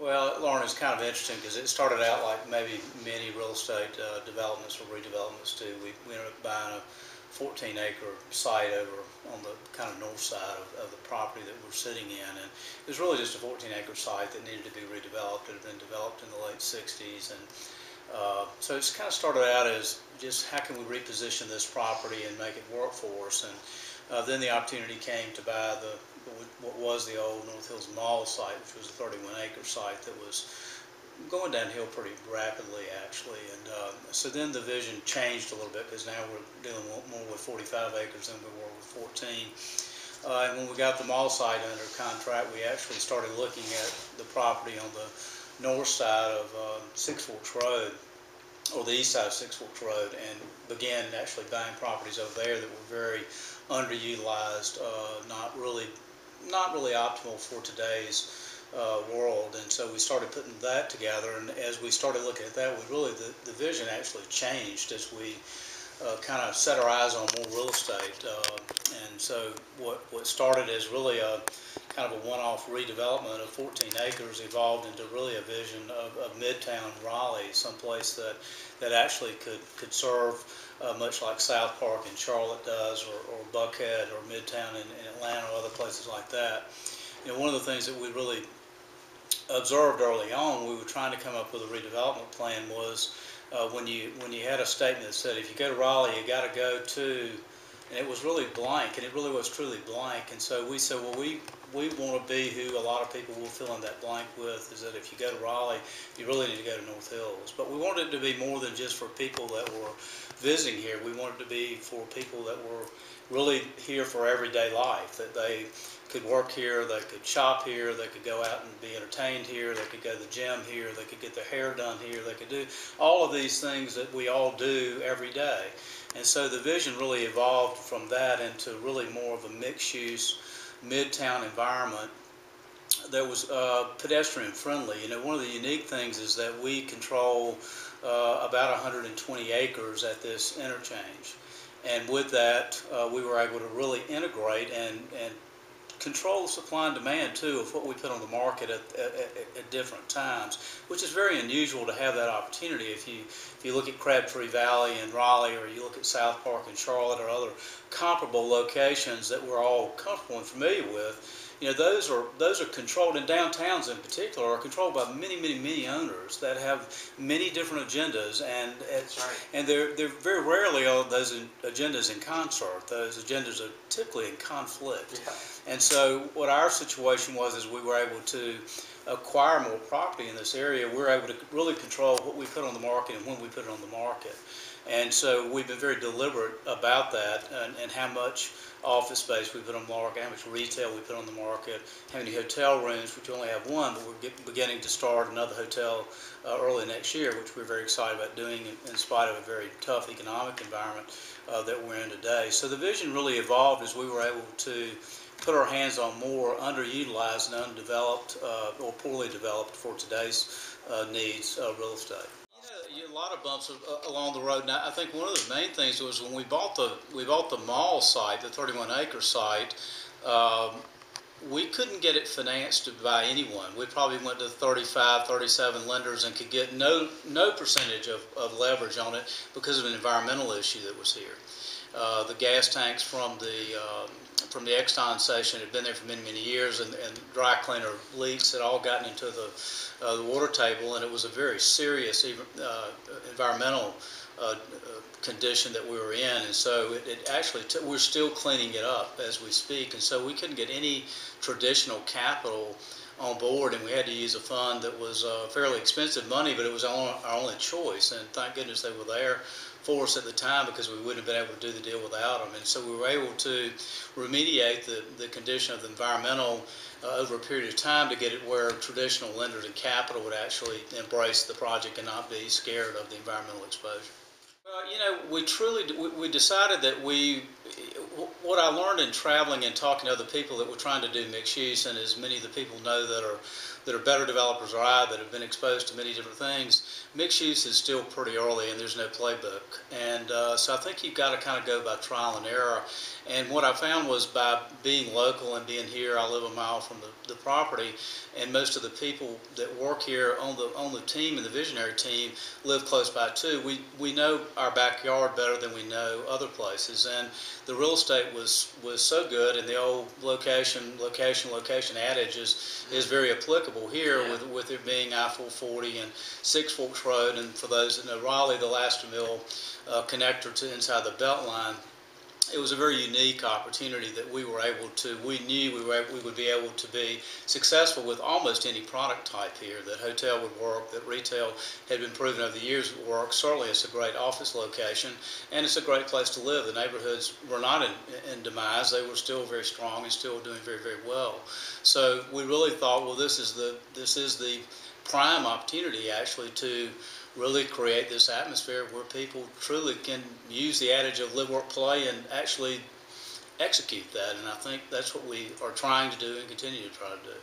Well, Lauren, it's kind of interesting because it started out like maybe many real estate developments or redevelopments do. We ended up buying a 14-acre site over on the kind of north side of the property that we're sitting in, and it was really just a 14-acre site that needed to be redeveloped. It had been developed in the late 60s, and so it's kind of started out as just how can we reposition this property and make it work for us, and then the opportunity came to buy what was the old North Hills Mall site, which was a 31-acre site that was going downhill pretty rapidly, actually. And so then the vision changed a little bit because now we're dealing more with 45 acres than we were with 14. And when we got the mall site under contract, we actually started looking at the property on the north side of Six Forks Road, or the east side of Six Forks Road, and began actually buying properties over there that were very underutilized, not really optimal for today's world. And so we started putting that together, and as we started looking at that, the vision actually changed as we kind of set our eyes on more real estate. And so what started as really a kind of a one-off redevelopment of 14 acres evolved into really a vision of Midtown Raleigh, someplace that actually could serve much like South Park in Charlotte does, or Buckhead, or Midtown in Atlanta, or other places like that. You know, one of the things that we really observed early on, we were trying to come up with a redevelopment plan, was when you had a statement that said, if you go to Raleigh, you got to go to, and it was really blank, and it really was truly blank. And so we said, well, we want to be who a lot of people will fill in that blank with, is that if you go to Raleigh, you really need to go to North Hills. But we wanted it to be more than just for people that were visiting here. We wanted it to be for people that were really here for everyday life, that they could work here, they could shop here, they could go out and be entertained here, they could go to the gym here, they could get their hair done here, they could do all of these things that we all do every day. And so the vision really evolved from that into really more of a mixed-use midtown environment that was pedestrian friendly. You know, one of the unique things is that we control about 120 acres at this interchange. And with that, we were able to really integrate and control supply and demand too of what we put on the market at different times, which is very unusual to have that opportunity. If you look at Crabtree Valley in Raleigh, or you look at South Park in Charlotte, or other comparable locations that we're all comfortable and familiar with, you know, those are controlled, and downtowns in particular are controlled by many owners that have many different agendas, and and they're very rarely are those agendas in concert. Those agendas are typically in conflict. Yeah. And so what our situation was is we were able to acquire more property in this area. We were able to really control what we put on the market and when we put it on the market. And so we've been very deliberate about that, and how much office space we put on the market, how much retail we put on the market, how many hotel rooms, which we only have one, but we're beginning to start another hotel early next year, which we're very excited about doing in spite of a very tough economic environment that we're in today. So the vision really evolved as we were able to put our hands on more underutilized and undeveloped or poorly developed for today's needs real estate. You know, a lot of bumps along the road. Now, I think one of the main things was when we bought the mall site, the 31-acre site. We couldn't get it financed by anyone. We probably went to 35, 37 lenders and could get no percentage of leverage on it because of an environmental issue that was here. The gas tanks from the Exxon station had been there for many years, and dry cleaner leaks had all gotten into the water table, and it was a very serious environmental condition that we were in. And so it actually we're still cleaning it up as we speak, and so we couldn't get any traditional capital on board, and we had to use a fund that was fairly expensive money, but it was our only choice. And thank goodness they were there for us at the time, because we wouldn't have been able to do the deal without them. And so we were able to remediate the condition of the environmental over a period of time to get it where traditional lenders and capital would actually embrace the project and not be scared of the environmental exposure. Well, you know, we decided that what I learned in traveling and talking to other people that were trying to do mixed use, and as many of the people know that are better developers or I that have been exposed to many different things, mixed use is still pretty early and there's no playbook. And so I think you've got to kind of go by trial and error. And what I found was by being local and being here, I live a mile from the property, and most of the people that work here on the team and the visionary team live close by too. We know our backyard better than we know other places, and the real estate was so good, and the old location adage is very applicable here, with it being I-440 and Six Forks Road, and for those that know Raleigh, the last mill connector to inside the Beltline. It was a very unique opportunity that we knew we would be able to be successful with almost any product type here, that hotel would work, that retail had been proven over the years would work. Certainly it's a great office location, and it's a great place to live. The neighborhoods were not in demise. They were still very strong and still doing very, very well. So we really thought, well, this is the prime opportunity actually to really create this atmosphere where people truly can use the adage of live, work, play, and actually execute that. And I think that's what we are trying to do and continue to try to do.